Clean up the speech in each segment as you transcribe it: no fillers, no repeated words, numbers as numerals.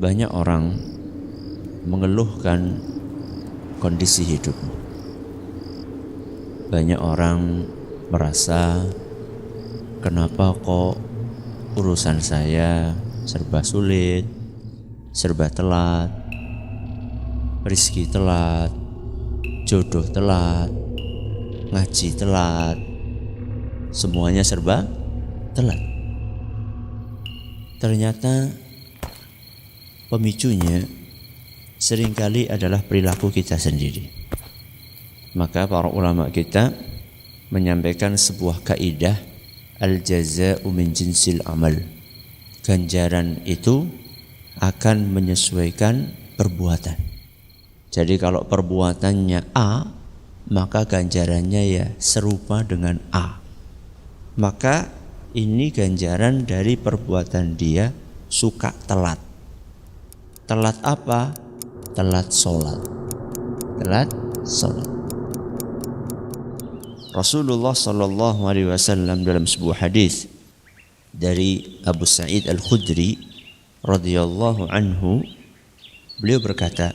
Banyak orang mengeluhkan kondisi hidup. Banyak orang merasa, kenapa kok urusan saya serba sulit, serba telat, rezeki telat, jodoh telat, ngaji telat, semuanya serba telat. Ternyata pemicunya seringkali adalah perilaku kita sendiri. Maka para ulama kita menyampaikan sebuah kaidah, al-jaza'u min jinsil amal. Ganjaran itu akan menyesuaikan perbuatan. Jadi kalau perbuatannya A, maka ganjarannya ya serupa dengan A. Maka ini ganjaran dari perbuatan dia suka telat. Telat apa? Telat sholat. Telat sholat. Rasulullah sallallahu alaihi wasallam dalam sebuah hadis dari Abu Sa'id Al-Khudri radhiyallahu anhu, beliau berkata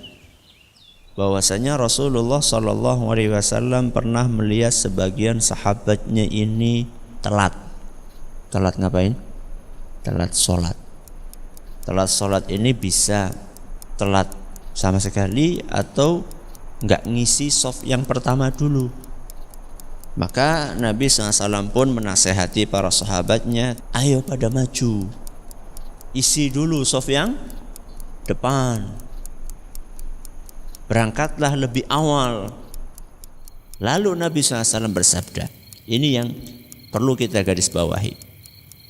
bahwasanya Rasulullah sallallahu alaihi wasallam pernah melihat sebagian sahabatnya ini telat. Telat ngapain? Telat sholat. Telat sholat ini bisa telat sama sekali atau enggak ngisi shaf yang pertama dulu. Maka Nabi SAW pun menasehati para sahabatnya, ayo pada maju, isi dulu shaf yang depan, berangkatlah lebih awal. Lalu Nabi SAW bersabda, ini yang perlu kita garis bawahi,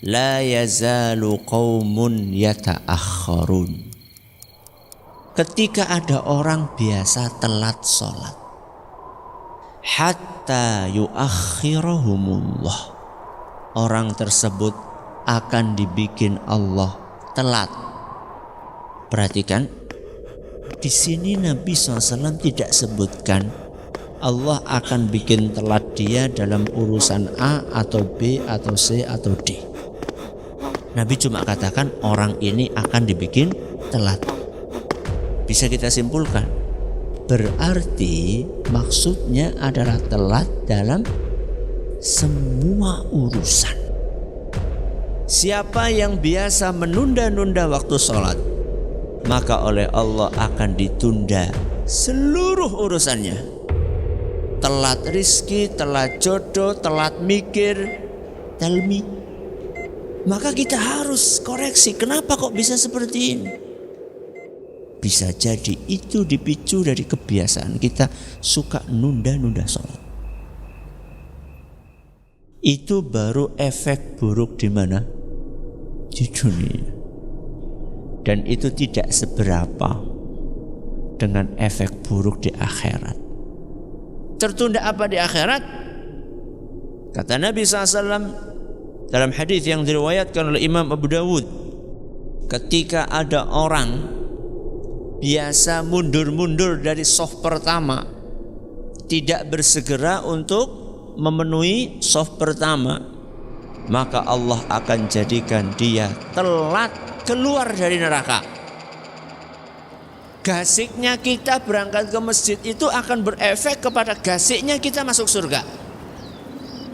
la yazalu qaumun yata'akhkharun. Ketika ada orang biasa telat sholat, hatta yuakhirahumullah, orang tersebut akan dibikin Allah telat. Perhatikan, di sini Nabi SAW tidak sebutkan Allah akan bikin telat dia dalam urusan A atau B atau C atau D. Nabi cuma katakan orang ini akan dibikin telat. Bisa kita simpulkan, berarti maksudnya adalah telat dalam semua urusan. Siapa yang biasa menunda-nunda waktu sholat, maka oleh Allah akan ditunda seluruh urusannya. Telat rizki, telat jodoh, telat mikir, talmi. Maka kita harus koreksi, kenapa kok bisa seperti ini? Bisa jadi itu dipicu dari kebiasaan kita suka nunda-nunda sholat. Itu baru efek buruk di mana? Di dunia. Dan itu tidak seberapa dengan efek buruk di akhirat. Tertunda apa di akhirat? Kata Nabi SAW dalam hadis yang diriwayatkan oleh Imam Abu Dawud, ketika ada orang biasa mundur-mundur dari shaf pertama, tidak bersegera untuk memenuhi shaf pertama, maka Allah akan jadikan dia telat keluar dari neraka. Gasiknya kita berangkat ke masjid itu akan berefek kepada gasiknya kita masuk surga.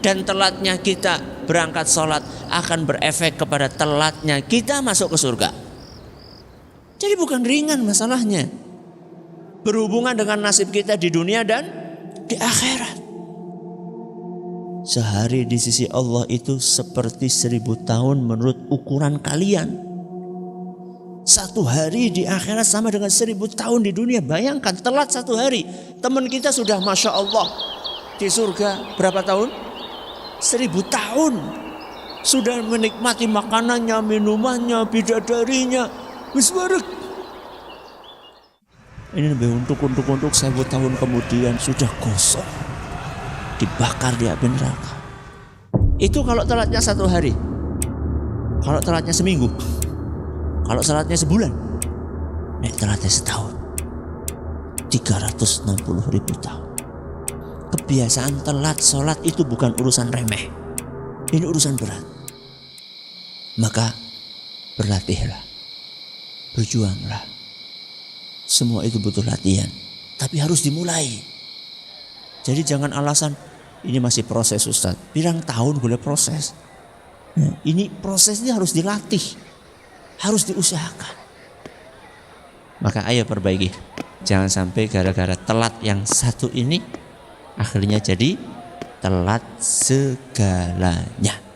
Dan telatnya kita berangkat sholat akan berefek kepada telatnya kita masuk ke surga. Jadi bukan ringan masalahnya, berhubungan dengan nasib kita di dunia dan di akhirat. Sehari di sisi Allah itu seperti 1000 tahun menurut ukuran kalian. Satu hari di akhirat sama dengan 1000 tahun di dunia. Bayangkan telat satu hari, teman kita sudah Masya Allah di surga berapa tahun? 1000 tahun. Sudah menikmati makanannya, minumannya, bidadarinya. Wisbarek. Ini lebih untuk 1000 tahun kemudian sudah gosong, dibakar di api neraka. Itu kalau telatnya satu hari. Kalau telatnya seminggu, kalau telatnya sebulan, nek telatnya setahun, 360.000 tahun. Kebiasaan telat sholat itu bukan urusan remeh, ini urusan berat. Maka berlatihlah berjuanglah. Semua itu butuh latihan, tapi harus dimulai. Jadi jangan alasan ini masih proses Ustaz. Pirang tahun boleh proses. Ini prosesnya harus dilatih, harus diusahakan. Maka ayo perbaiki. Jangan sampai gara-gara telat yang satu ini akhirnya jadi telat segalanya.